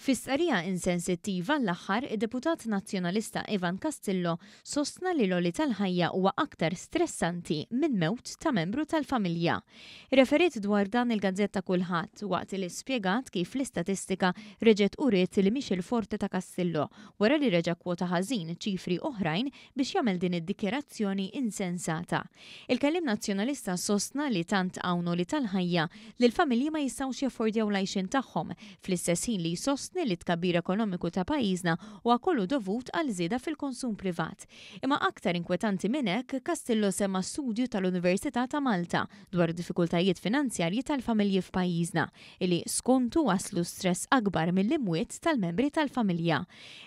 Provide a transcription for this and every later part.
Fis-qarija insensittiva l-aħħar, id-Deputat Nazzjonalista Ivan Castillo sostna li l-għoli tal-ħajja huwa aktar stressanti minn mewt ta' membru tal-familja. Referit dwar dan il-Gazzetta Kulħadd waqt li spjegat kif l-istatistika reġgħet uriet li mhix il-forte ta' Castillo wara li reġa' kwota ħażin ċifri oħrajn biex jagħmel din id-dikjerazzjoni insensata. Il-kellim nazzjonalista sostna li tant hawn għoli tal-ħajja li l-familji ma jistgħux jaffordjaw l-għajxin tagħhom fl-istess ħin li jsostni li tkabbir ekonomiku ta' pajjiżna huwa kollu dovut għal żieda fil-konsum privat. Imma aktar inkwetanti minn hekk, Castillo semma studju tal-Università ta' Malta dwar diffikultajiet finanzjarji tal-familji f'pajjiżna illi skontu waslu stress akbar mill-imwiet tal-membri tal-familja.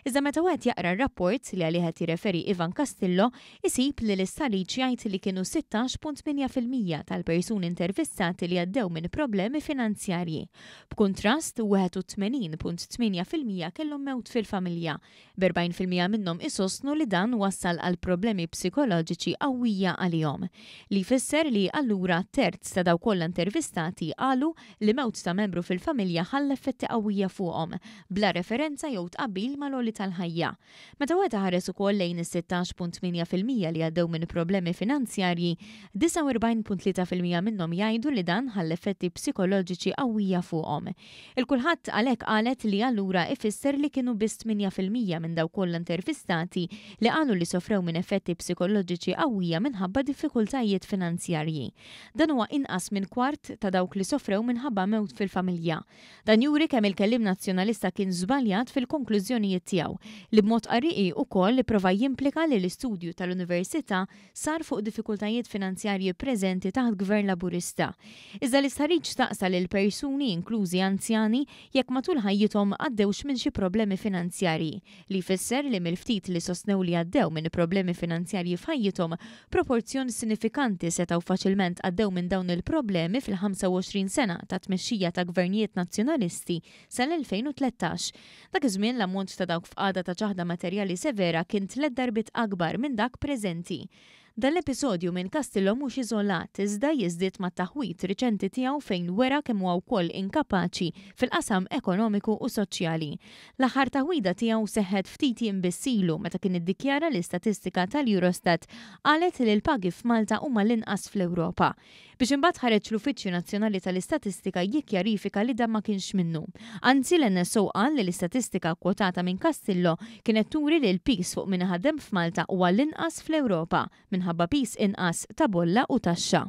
Iżda meta wieħed jaqra r-rapport li għalih qed jirreferi Ivan Castillo, isib li l-istariċ jgħid li kienu 16.8% tal-persuni intervistati li għaddew minn problemi finanzjarji. B'kuntrast, 81.8% kellhom mewt fil-familja. B'40% minnhom isostnu li dan wassal għal problemi psikoloġiċi qawwija għalihom. Li jfisser li allura terz ta' daw kollha intervistati qalu li mewt ta' membru fil-familja ħall effetti qawwija fuqhom, bla referenza jew tqabbil mal-għoli tal-ħajja. Meta wieħed ħares ukoll lejn is-16.8% li għaddew minn problemi finanzjarji, 49.3% minnhom jgħidu li dan ħall effetti psikoloġiċi qawwija fuqhom. Il-kulħadd għalhekk qalet li allura ifisser li kienu biss 8% minn daw kollha intervistati li qalu li sofrew minn effetti psikoloġiċi qawwija minħabba diffikultajiet finanzjarji. Dan huwa inqas minn kwart ta' dawk li sofrew minħabba mewt fil-familja. Dan juri kemm il-kellim nazzjonalista kien żbaljat fil-konklużjonijiet tiegħu li b'mod qarriqi wkoll ipprova jimplika li l-istudju tal-Università sar fuq diffikultajiet finanzjarji preżenti taħt Gvern Laburista. Iżda l-istħarriġ staqsa lil persuni inklużi anzjani jekk matul ħajjithom għaddewx minn xi problemi finanzjarji, li jfisser li mill-ftit li sostnew li għaddew minn problemi finanzjarji f'ħajjithom, proporzjon sinifikanti setgħu faċilment għaddew minn dawn il-problemi fil-25 sena ta' tmexxija ta' gvernijiet nazzjonalisti sal-2013. Dak iż-żmien l-ammont ta' dawk f'qagħda ta' ċaħda materjali severa kien 3 darbit akbar minn dak preżenti. Dan l-episodju minn Castillo mhux iżolat iżda jiżdied mat-taħwit riċenti tiegħu fejn wera kemm huwa wkoll inkapaċi fil-qasam ekonomiku u soċjali. L-aħħar taħwida tiegħu seħħet ftit jiem bissilu meta kien iddikjara l-istatistika tal-Eurostat qalet li l-pagi f'Malta huma l-inqas fl-Ewropa. Biex imbagħad ħareġ l-Uffiċċju Nazzjonali tal-Istatistika jikkjarifika li dan ma kienx minnu. Anzi l-NSO qal li l-istatistika kwotata minn Castillo kienet turi li l-pis fuq min ħaddem f'Malta huwa l-inqas fl-Ewropa minħabba pis inqas ta' bolla u taxxa.